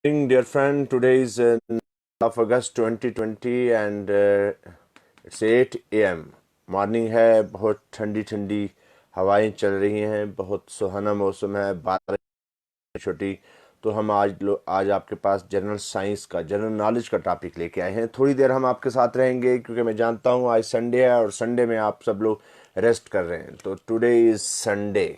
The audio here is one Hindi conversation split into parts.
Dear friend, today is of August 2020 and it's 8 a.m. Morning है। बहुत ठंडी ठंडी हवाएं चल रही हैं, बहुत सुहाना मौसम है, बारिश छोटी। तो हम आज आपके पास जनरल नॉलेज का टॉपिक लेके आए हैं। थोड़ी देर हम आपके साथ रहेंगे क्योंकि मैं जानता हूँ आज संडे है और संडे में आप सब लोग रेस्ट कर रहे हैं। तो टुडे इज संडे।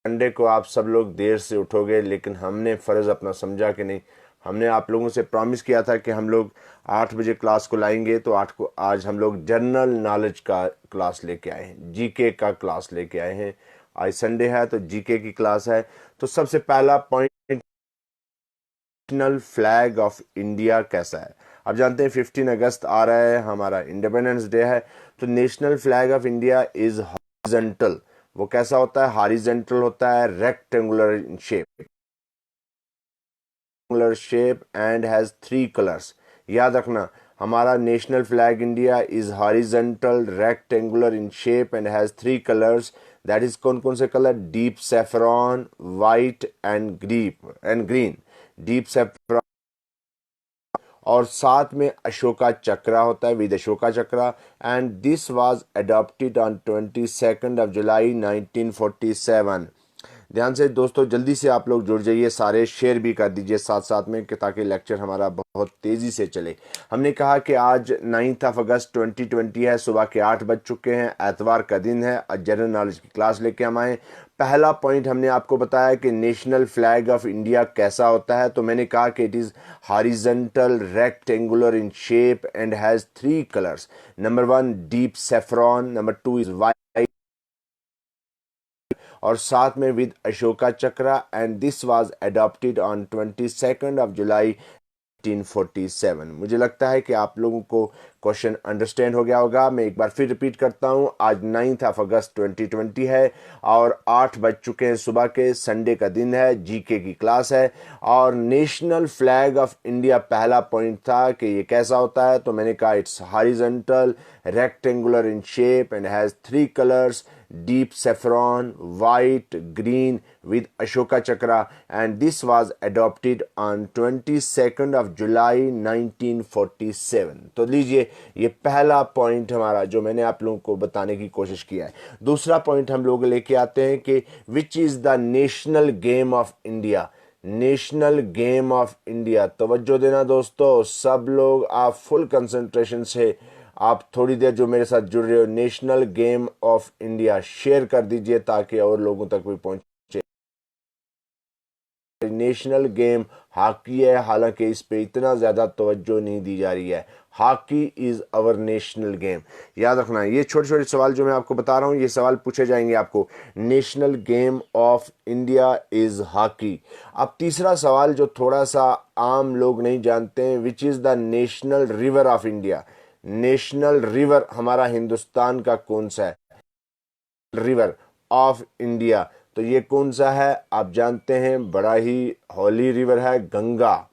संडे को आप सब लोग देर से उठोगे, लेकिन हमने फ़र्ज़ अपना समझा कि नहीं। हमने आप लोगों से प्रॉमिस किया था कि हम लोग 8 बजे क्लास को लाएंगे, तो 8 को आज हम लोग जनरल नॉलेज का क्लास लेके आए हैं, जीके का क्लास लेके आए हैं। आज संडे है तो जीके की क्लास है। तो सबसे पहला point, national flag of India कैसा है। आप जानते हैं 15 अगस्त आ रहा है, हमारा इंडिपेंडेंस डे है। तो national flag of India is horizontal. वो कैसा होता है? हॉरिजॉन्टल होता है, rectangular in shape and has 3 colours. याद रखना, हमारा national flag India is horizontal, rectangular in shape and has 3 colours. That is कौन कौन से colour? Deep saffron, white and green. Deep saffron और साथ में अशोका चक्रा होता है, with Ashoka chakra. And this was adopted on 22 July 1947। ध्यान से दोस्तों, जल्दी से आप लोग जुड़ जाइए, सारे शेयर भी कर दीजिए साथ साथ में, कि ताकि लेक्चर हमारा बहुत तेज़ी से चले। हमने कहा कि आज 9 अगस्त 2020 है, सुबह के 8 बज चुके हैं, एतवार का दिन है। आज जनरल नॉलेज की क्लास लेके हम आए। पहला पॉइंट हमने आपको बताया कि नेशनल फ्लैग ऑफ इंडिया कैसा होता है। तो मैंने कहा कि it is horizontal, rectangular in shape and has 3 colours. Number 1 deep saffron, number 2 is white और साथ में with Ashoka chakra. And this was adopted on 22 July 1947। मुझे लगता है कि आप लोगों को क्वेश्चन अंडरस्टैंड हो गया होगा। मैं एक बार फिर रिपीट करता हूं, आज 9 अगस्त 2020 है और 8 बज चुके हैं सुबह के, संडे का दिन है, जीके की क्लास है। और नेशनल फ्लैग ऑफ इंडिया पहला पॉइंट था कि ये कैसा होता है। तो मैंने कहा it's horizontal, rectangular in shape and has 3 colours, deep saffron, white, green with Ashoka Chakra, and this was adopted on 22 July 1947। तो लीजिए, ये पहला पॉइंट हमारा जो मैंने आप लोगों को बताने की कोशिश किया है। दूसरा पॉइंट हम लोग लेके आते हैं कि which is the national game of India. National game of India, तवज्जो देना दोस्तों, सब लोग आप फुल कंसंट्रेशन से आप थोड़ी देर जो मेरे साथ जुड़ रहे हो। National game of India share कर दीजिए ताकि और लोगों तक भी पहुंचे। नेशनल गेम हॉकी है, हालांकि इस पे इतना ज़्यादा तवज्जो नहीं दी जा रही है। Hockey is our national game. याद रखना, ये छोटे छोटे सवाल जो मैं आपको बता रहा हूँ, ये सवाल पूछे जाएंगे आपको। National game of India is hockey. अब तीसरा सवाल जो थोड़ा सा आम लोग नहीं जानते हैं, which is the national river of India. National river हमारा हिंदुस्तान का कौन सा है? रिवर ऑफ इंडिया, तो ये कौन सा है? आप जानते हैं, बड़ा ही हॉली रिवर है, Ganga.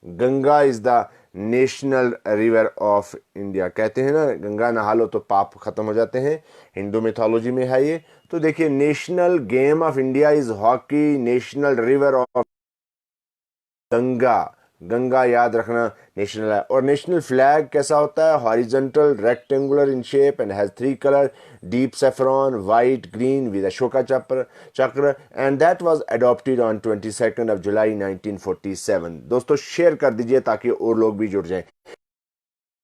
Ganga is the national river of India. कहते हैं ना, गंगा नहा लो तो पाप खत्म हो जाते हैं, हिंदू मिथोलॉजी में है ये। तो देखिए, national game of India is hockey, national river of Ganga. Ganga याद रखना नेशनल है। और नेशनल फ्लैग कैसा होता है? Horizontal, rectangular in shape and has 3 colour, deep saffron, white, green with Ashoka chakra and that was adopted on 22 July 1947। दोस्तों शेयर कर दीजिए ताकि और लोग भी जुड़ जाएं।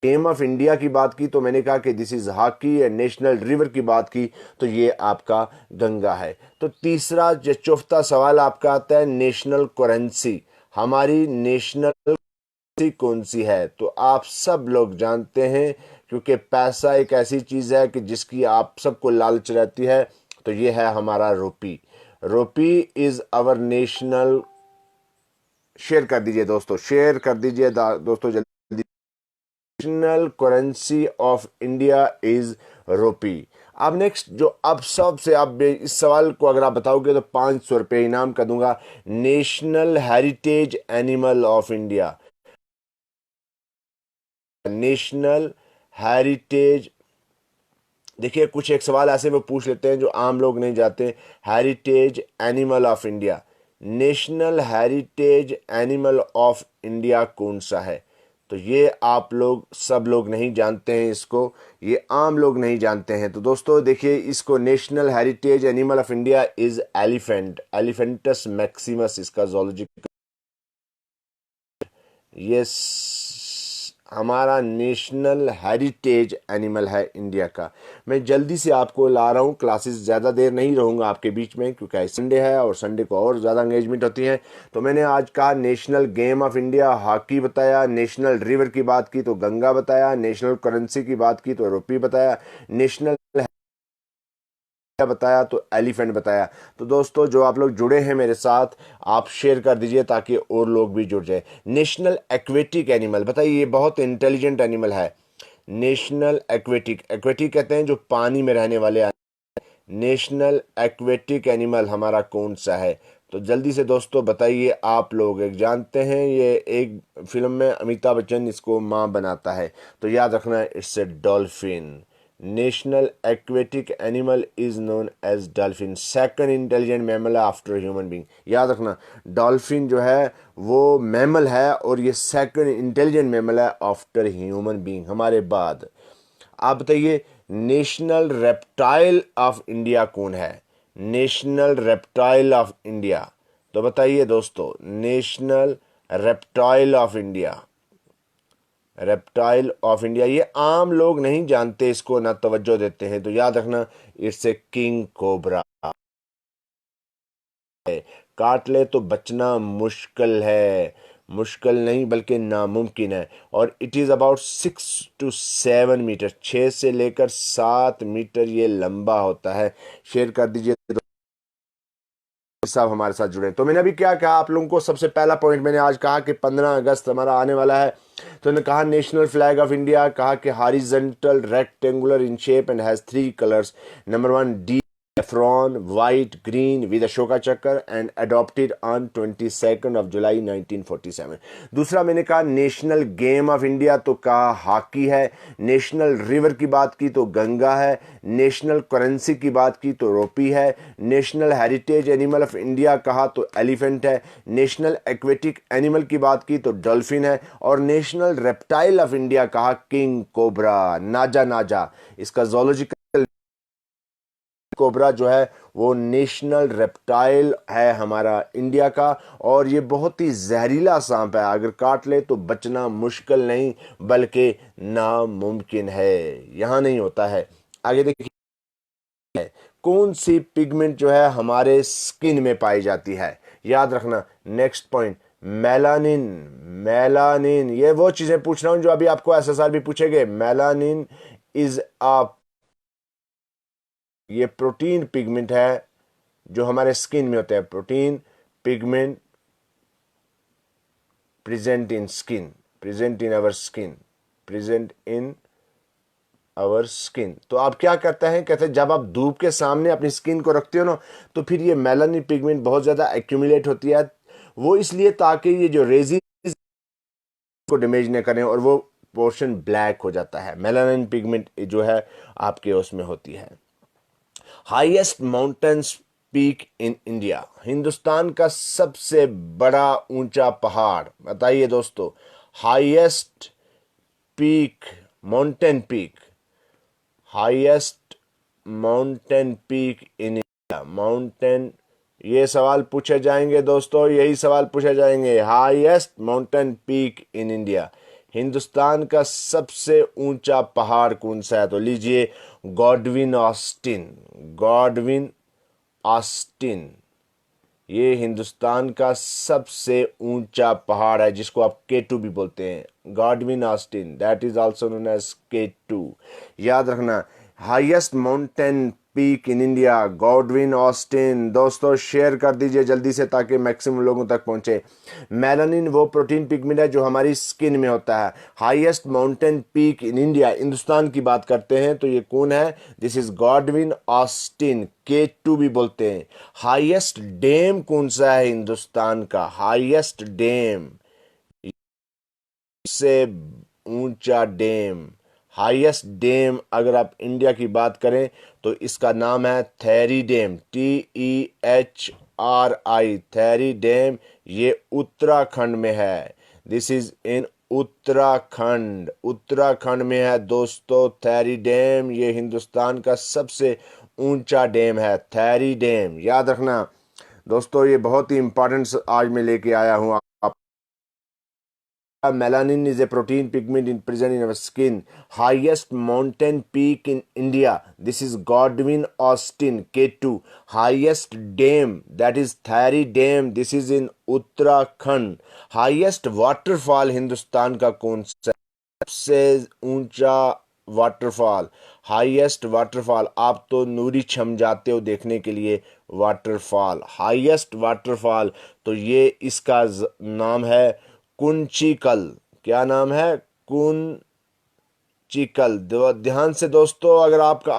गेम ऑफ इंडिया की बात की तो मैंने कहा कि this is hockey, and national river की बात की तो ये आपका गंगा है। तो तीसरा जो चौथा सवाल आपका आता है, नेशनल करेंसी। हमारी नेशनल करेंसी कौन सी है? तो आप सब लोग जानते हैं, क्योंकि पैसा एक ऐसी चीज है कि जिसकी आप सबको लालच रहती है। तो ये है हमारा rupee. Rupee is our national. Share कर दीजिए दोस्तों, शेयर कर दीजिए दोस्तों जल्दी। National currency of India is rupee. अब नेक्स्ट जो अब सबसे, अब इस सवाल को अगर आप बताओगे तो 500 रुपये इनाम कर दूंगा। National heritage animal of India. National heritage, देखिए कुछ एक सवाल ऐसे वो पूछ लेते हैं जो आम लोग नहीं जाते। Heritage animal of India, national heritage animal of India कौन सा है? तो ये आप लोग सब लोग नहीं जानते हैं इसको, ये आम लोग नहीं जानते हैं। तो दोस्तों देखिए इसको, national heritage animal of India is elephant, एलिफेंटस मैक्सिमस इसका जोलॉजिकल, ये हमारा नेशनल हेरिटेज एनिमल है इंडिया का। मैं जल्दी से आपको ला रहा हूँ, क्लासेस ज़्यादा देर नहीं रहूँगा आपके बीच में क्योंकि संडे है और संडे को और ज़्यादा एंगेजमेंट होती है। तो मैंने आज कहा national game of India hockey बताया, नेशनल रिवर की बात की तो गंगा बताया, नेशनल करेंसी की बात की तो रुपी बताया, नेशनल बताया तो एलिफेंट बताया। तो दोस्तों जो आप लोग जुड़े हैं मेरे साथ, आप शेयर कर दीजिए ताकि और लोग भी जुड़ जाए। नेशनल एक्वेटिक एनिमल बताइए, ये बहुत इंटेलिजेंट एनिमल है। नेशनल एक्वेटिक, एक्वेटिक कहते हैं जो पानी में रहने वाले। नेशनल एक्वेटिक एनिमल हमारा कौन सा है? तो जल्दी से दोस्तों बताइए आप लोग। एक जानते हैं, ये एक फिल्म में अमिताभ बच्चन इसको माँ बनाता है, तो याद रखना it's a dolphin. National aquatic animal is known as dolphin, second intelligent mammal after human being. याद रखना डॉल्फिन जो है वो मैमल है और ये सेकंड इंटेलिजेंट मैमल है आफ्टर ह्यूमन बीइंग, हमारे बाद। आप बताइए नेशनल रेप्टाइल ऑफ इंडिया कौन है? नेशनल रेप्टाइल ऑफ इंडिया, तो बताइए दोस्तों national reptile of India, reptile of India. ये आम लोग नहीं जानते इसको, ना तवज्जो देते हैं, तो याद रखना इट्स ए किंग कोबरा है। काट ले तो बचना मुश्किल है, मुश्किल नहीं बल्कि नामुमकिन है। और it is about 6 to 7 metre, 6 से लेकर 7 मीटर ये लंबा होता है। शेयर कर दीजिए सब हमारे साथ जुड़े। तो मैंने अभी क्या कहा आप लोगों को, सबसे पहला पॉइंट मैंने आज कहा कि 15 अगस्त हमारा आने वाला है। तो मैंने कहा नेशनल फ्लैग ऑफ इंडिया, कहा कि horizontal rectangular in shape and has 3 colours. Number 1 D saffron, white, green with Ashoka Chakra and adopted on 22nd of July 1947। दूसरा मैंने कहा नेशनल गेम ऑफ इंडिया, तो कहा हॉकी है। नेशनल रिवर की बात की तो गंगा है। नेशनल करेंसी की बात की तो रुपी है। National heritage animal of India कहा तो एलिफेंट है। नेशनल एक्वेटिक एनिमल की बात की तो डॉल्फिन है। और नेशनल रेप्टाइल ऑफ इंडिया कहा किंग कोबरा, नाजा नाजा। इसका जोलॉजिकल, कोबरा जो है वो नेशनल रेप्टाइल है हमारा इंडिया का। और ये बहुत ही जहरीला सांप है, अगर काट ले तो बचना मुश्किल नहीं बल्कि नामुमकिन है, यहां नहीं होता है। आगे देखिए कौन सी पिगमेंट जो है हमारे स्किन में पाई जाती है? याद रखना नेक्स्ट पॉइंट मेलानिन, मेलानिन। ये वो चीजें पूछ रहा हूं जो अभी आपको एसएसआर भी पूछेंगे। मेलानिन इज अ, ये प्रोटीन पिगमेंट है जो हमारे स्किन में होते हैं। Protein pigment present in skin, present in our skin, present in our skin. तो आप क्या करते हैं, कहते हैं जब आप धूप के सामने अपनी स्किन को रखते हो ना, तो फिर ये मेलानिन पिगमेंट बहुत ज्यादा एक्यूमुलेट होती है। वो इसलिए ताकि ये जो रेजिन को डैमेज न करें और वो पोर्शन ब्लैक हो जाता है। मेलानिन पिगमेंट जो है आपके उसमें होती है। Highest mountains peak in India, Hindustan का सबसे बड़ा ऊंचा पहाड़ बताइए दोस्तों। Highest peak, mountain peak, highest mountain peak in India, mountain. ये सवाल पूछे जाएंगे दोस्तों, यही सवाल पूछे जाएंगे। Highest mountain peak in India, Hindustan का सबसे ऊंचा पहाड़ कौन सा है? तो लीजिए गॉडविन ऑस्टिन, गॉडविन ऑस्टिन। ये हिंदुस्तान का सबसे ऊंचा पहाड़ है जिसको आप K2 भी बोलते हैं। Godwin Austen, that is also known as K2। याद रखना highest mountain peak in India Godwin Austen. दोस्तों शेयर कर दीजिए जल्दी से ताकि मैक्सिमम लोगों तक पहुंचे। मेलानिन वो प्रोटीन पिगमेंट है जो हमारी स्किन में होता है। Highest mountain peak in India, Hindustan की बात करते हैं तो ये कौन है? This is Godwin Austen, K2 भी बोलते हैं। हाईएस्ट डैम कौन सा है हिंदुस्तान का? हाईएस्ट डैम से ऊंचा डैम, हाईएस्ट डैम अगर आप इंडिया की बात करें तो इसका नाम है theory dam, TEHRI, theory dam. ये उत्तराखंड में है। दिस इज इन उत्तराखंड, उत्तराखंड में है दोस्तों थेरी डैम। ये हिंदुस्तान का सबसे ऊंचा डैम है थेरी डैम, याद रखना दोस्तों। ये बहुत ही इंपॉर्टेंट आज मैं लेके आया हूँ। Melanin is a protein pigment in present in our skin. Highest mountain peak in India. This is Godwin Austin K2. Highest dam, that is Thari Dam. This is in Uttarakhand. Highest waterfall Hindustan का कौन सा? सबसे ऊंचा वाटरफॉल, हाईएस्ट वाटरफॉल। आप तो नूरी छम जाते हो देखने के लिए वाटरफॉल, हाईएस्ट वाटरफॉल। तो ये इसका नाम है कुंचिकल। क्या नाम है? कुंचिकल। ध्यान से दोस्तों, अगर आपका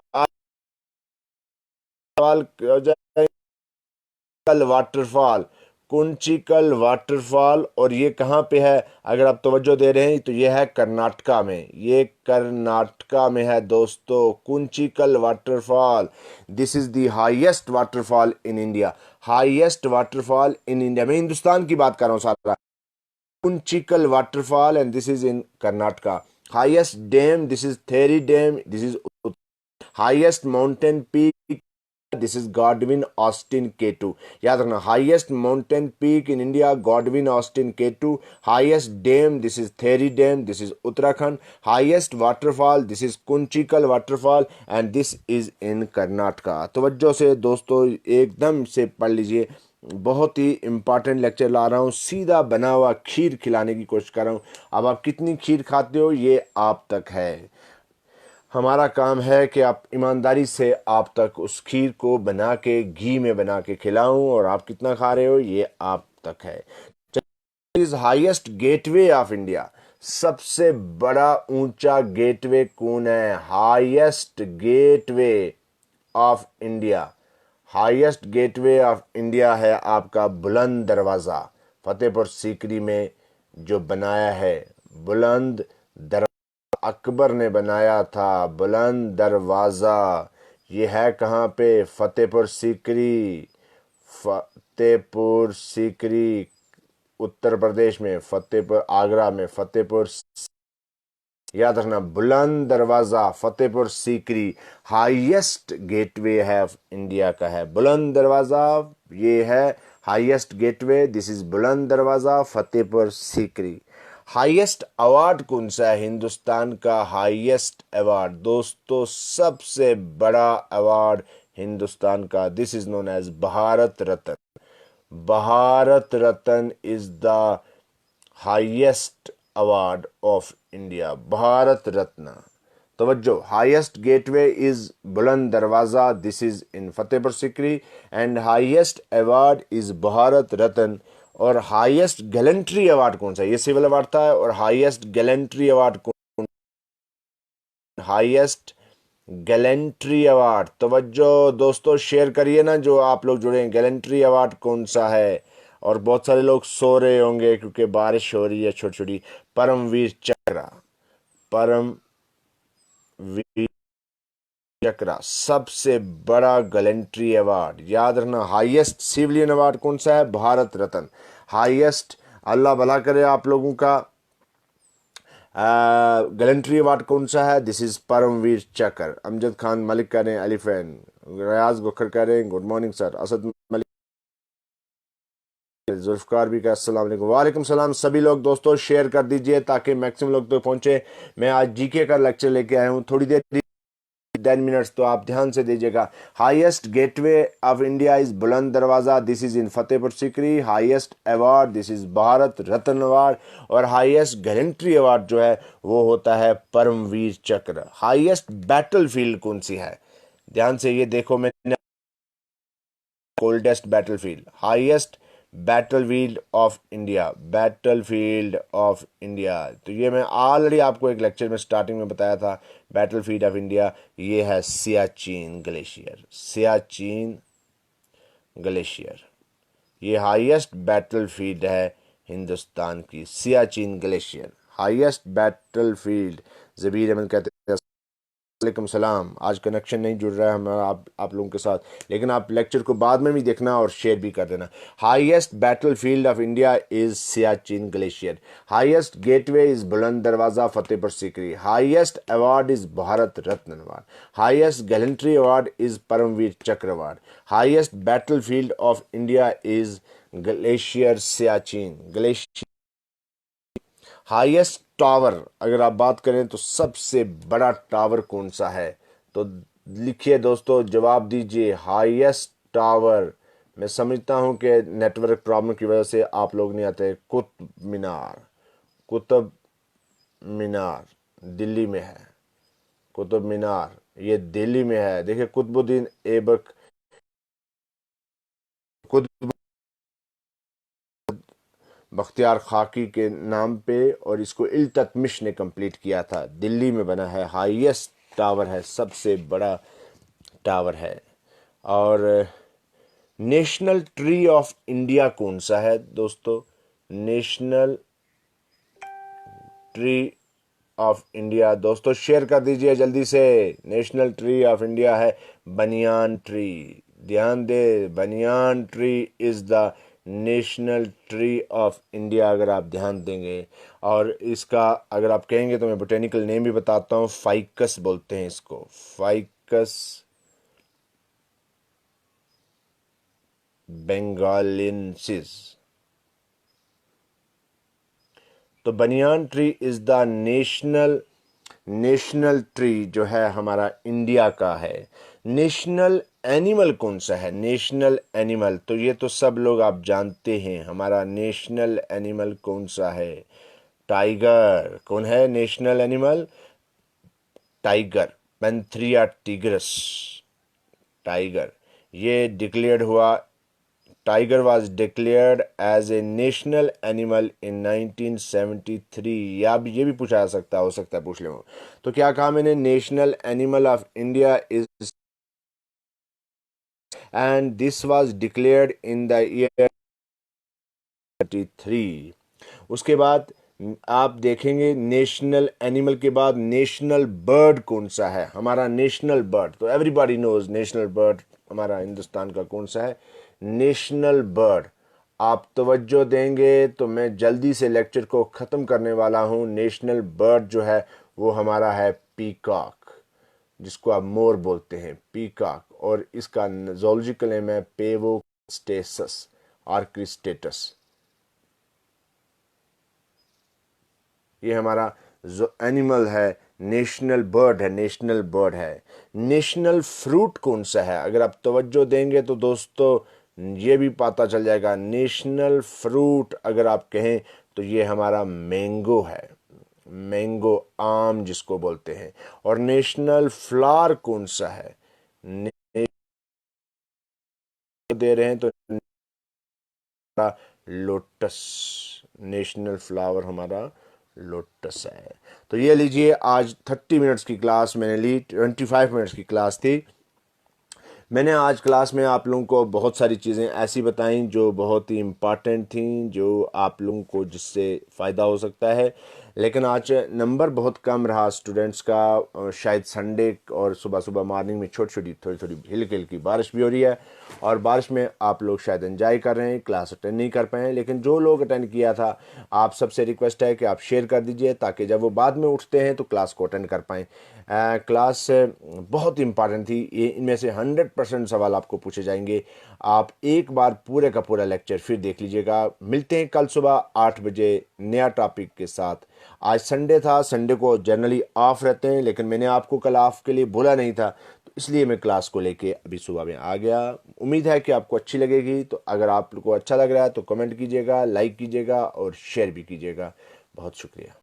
सवाल हो जाए कल वाटरफॉल, कुंचिकल वाटरफॉल, और ये कहाँ पे है? अगर आप तवज्जो दे रहे हैं तो ये है कर्नाटका में, ये कर्नाटका में है दोस्तों Kunchikal waterfall. This is the highest waterfall in India, highest waterfall in India. मैं हिंदुस्तान की बात कर रहा हूँ सारा। Kunchikal waterfall and this is in Karnataka. Highest dam, this is theory dam, this is highest mountain peak, this is Godwin Austen K2। याद रखना, highest mountain peak in India Godwin Austin K2। Highest dam, this is theory dam, this is Uttarakhand. Highest waterfall, this is Kunchikal waterfall and this is इन कर्नाटका। तवज्जो से दोस्तों एकदम से पढ़ लीजिए, बहुत ही इंपॉर्टेंट लेक्चर ला रहा हूँ। सीधा बना हुआ खीर खिलाने की कोशिश कर रहा हूँ। अब आप कितनी खीर खाते हो ये आप तक है। हमारा काम है कि आप ईमानदारी से आप तक उस खीर को बना के घी में बना के खिलाऊं, और आप कितना खा रहे हो ये आप तक है। Is highest gateway of India, सबसे बड़ा ऊंचा गेटवे कौन है? Highest gateway of India, highest gateway of India है आपका बुलंद दरवाज़ा, फतेहपुर सीकरी में जो बनाया है बुलंद दरवाज़ा, अकबर ने बनाया था बुलंद दरवाज़ा। ये है कहाँ पे? फतेहपुर सीकरी, फतेहपुर सीकरी उत्तर प्रदेश में, फतेहपुर आगरा में, फतेहपुर। याद रखना, बुलंद दरवाज़ा फतेहपुर सीकरी हाईएस्ट गेटवे है इंडिया का है बुलंद दरवाज़ा। ये है highest gateway, this is Buland Darwaza Fatehpur Sikri. Highest award कौन सा है हिंदुस्तान का? हाईएस्ट अवार्ड दोस्तों, सबसे बड़ा अवार्ड हिंदुस्तान का, this is known as Bharat Ratna. Bharat Ratna is the highest award of India, Bharat Ratna. तवज्जो, highest gateway is Buland Darwaza, this is in Fatehpur Sikri, and highest award is Bharat Ratna. और हाईएस्ट गैलेंट्री अवार्ड कौन सा है? ये सिविल अवार्ड था, और हाईएस्ट गैलेंट्री अवार्ड कौन? हाईएस्ट गैलेंट्री अवार्ड, तवज्जो दोस्तों शेयर करिए ना जो आप लोग जुड़े हैं, गैलेंट्री अवार्ड कौन सा है? और बहुत सारे लोग सो रहे होंगे क्योंकि बारिश हो रही है छोटी छोटी। परमवीर चक्र, परमवीर चक्र सबसे बड़ा गैलेंट्री अवार्ड। याद रखना, हाईएस्ट सिविलियन अवार्ड कौन सा है? भारत रत्न। हाईएस्ट, अल्लाह भला करे आप लोगों का, गैलेंट्री अवार्ड कौन सा है? दिस इज परमवीर चक्र। अमजद खान मलिक कह रहे हैं एलिफेंट, रियाज गोखर कह रहे हैं good morning sir, Asad Malik, Zulfikar भी का अस्सलाम वालेकुम। वालेकुम सलाम। सभी लोग दोस्तों शेयर कर दीजिए ताकि मैक्सिमम लोग तो पहुंचे। मैं आज जीके का लेक्चर लेके आया हूँ, थोड़ी देर 10 मिनट्स, तो आप ध्यान से दीजिएगा। Highest gateway of India is Buland Darwaza, this is in Fatehpur Sikri. Highest award, this is Bharat Ratna award. और हाईएस्ट गैलेंट्री अवार्ड जो है वो होता है परमवीर चक्र। हाईएस्ट बैटलफील्ड कौन सी है? ध्यान से ये देखो, मैंने coldest battlefield, highest battlefield of India, battlefield of India. तो ये मैं ऑलरेडी आपको एक लेक्चर में स्टार्टिंग में बताया था, बैटलफील्ड ऑफ इंडिया ये है सियाचिन ग्लेशियर, सियाचिन ग्लेशियर। ये हाईएस्ट बैटलफील्ड है हिंदुस्तान की, Siachen glacier highest battlefield. Jabir Ahmed कहते हैं वालेकुम सलाम। आज कनेक्शन नहीं जुड़ रहा है हमारा आप लोगों के साथ, लेकिन आप लेक्चर को बाद में भी देखना और शेयर भी कर देना। Highest battlefield of India is Siachen glacier. Highest gateway is Buland Darwaza Fatehpur Sikri. Highest award is Bharat Ratna award. Highest gallantry award is Param Vir Chakra award. Highest battlefield of India is glacier Siachen glacier. Highest tower अगर आप बात करें तो सबसे बड़ा टावर कौन सा है, तो लिखिए दोस्तों, जवाब दीजिए। हाईएस्ट टावर, मैं समझता हूं कि नेटवर्क प्रॉब्लम की वजह से आप लोग नहीं आते। कुतुब मीनार, कुतुब मीनार दिल्ली में है। कुतुब मीनार ये दिल्ली में है। देखिए कुतुबुद्दीन ऐबक, कुतुब बख्तियार खाकी के नाम पे, और इसको इल्ततमिश ने कंप्लीट किया था। दिल्ली में बना है, हाईएस्ट टावर है, सबसे बड़ा टावर है। और नेशनल ट्री ऑफ इंडिया कौन सा है दोस्तों? नेशनल ट्री ऑफ इंडिया दोस्तों शेयर कर दीजिए जल्दी से। नेशनल ट्री ऑफ इंडिया है बनियान ट्री। ध्यान दे, banyan tree is the national tree of India, अगर आप ध्यान देंगे। और इसका अगर आप कहेंगे तो मैं बोटेनिकल नेम भी बताता हूँ। फाइकस बोलते हैं इसको, फाइकस बेंगालिनसिस। तो बनियान tree is the national tree जो है हमारा इंडिया का है। नेशनल एनिमल कौन सा है? नेशनल एनिमल तो ये तो सब लोग आप जानते हैं। हमारा नेशनल एनिमल कौन सा है? टाइगर। कौन है नेशनल एनिमल? टाइगर, पैंथेरिया टिग्रिस। टाइगर ये डिक्लेयर्ड हुआ, tiger was declared as a national animal in 1973। या ये भी पूछा जा सकता हो सकता है पूछ ले। तो क्या कहा मैंने? National animal of India is, and this was declared in the year 1973। उसके बाद आप देखेंगे नेशनल एनिमल के बाद नेशनल बर्ड कौन सा है? हमारा नेशनल बर्ड तो एवरीबॉडी नोज, नेशनल बर्ड हमारा हिंदुस्तान का कौन सा है? National bird. आप तवज्जो देंगे तो मैं जल्दी से लेक्चर को ख़त्म करने वाला हूँ। नेशनल बर्ड जो है वो हमारा है पीकॉक, जिसको आप मोर बोलते हैं, पीकॉक। और इसका जोलॉजिकल नेम है पेवोस्टेसस आर्क्रिस्टेटस। ये हमारा जो एनिमल है नेशनल बर्ड है, नेशनल बर्ड है। नेशनल फ्रूट कौन सा है? अगर आप तवज्जो देंगे तो दोस्तों ये भी पता चल जाएगा। नेशनल फ्रूट अगर आप कहें तो ये हमारा मैंगो है, मैंगो आम जिसको बोलते हैं। और नेशनल फ्लावर कौन सा है? दे रहे हैं तो लोटस, नेशनल फ्लावर हमारा लोटस है। तो ये लीजिए, आज 30 मिनट्स की क्लास मैंने ली, 25 मिनट्स की क्लास थी। मैंने आज क्लास में आप लोगों को बहुत सारी चीज़ें ऐसी बताई जो बहुत ही इम्पॉर्टेंट थी, जो आप लोगों को जिससे फ़ायदा हो सकता है। लेकिन आज नंबर बहुत कम रहा स्टूडेंट्स का, शायद संडे और सुबह सुबह मॉर्निंग में छोटी छोटी थोड़ी थोड़ी हल्की हल्की बारिश भी हो रही है, और बारिश में आप लोग शायद एंजॉय कर रहे हैं, क्लास अटेंड नहीं कर पाए। लेकिन जो लोग अटेंड किया था, आप सबसे रिक्वेस्ट है कि आप शेयर कर दीजिए ताकि जब वो बाद में उठते हैं तो क्लास को अटेंड कर पाएँ। क्लास बहुत इंपॉर्टेंट थी ये, इनमें से 100% सवाल आपको पूछे जाएंगे। आप एक बार पूरे का पूरा लेक्चर फिर देख लीजिएगा। मिलते हैं कल सुबह 8 बजे नया टॉपिक के साथ। आज संडे था, संडे को जनरली ऑफ रहते हैं, लेकिन मैंने आपको कल ऑफ के लिए बोला नहीं था, तो इसलिए मैं क्लास को लेके अभी सुबह में आ गया। उम्मीद है कि आपको अच्छी लगेगी। तो अगर आपको अच्छा लग रहा है तो कमेंट कीजिएगा, लाइक कीजिएगा और शेयर भी कीजिएगा। बहुत शुक्रिया।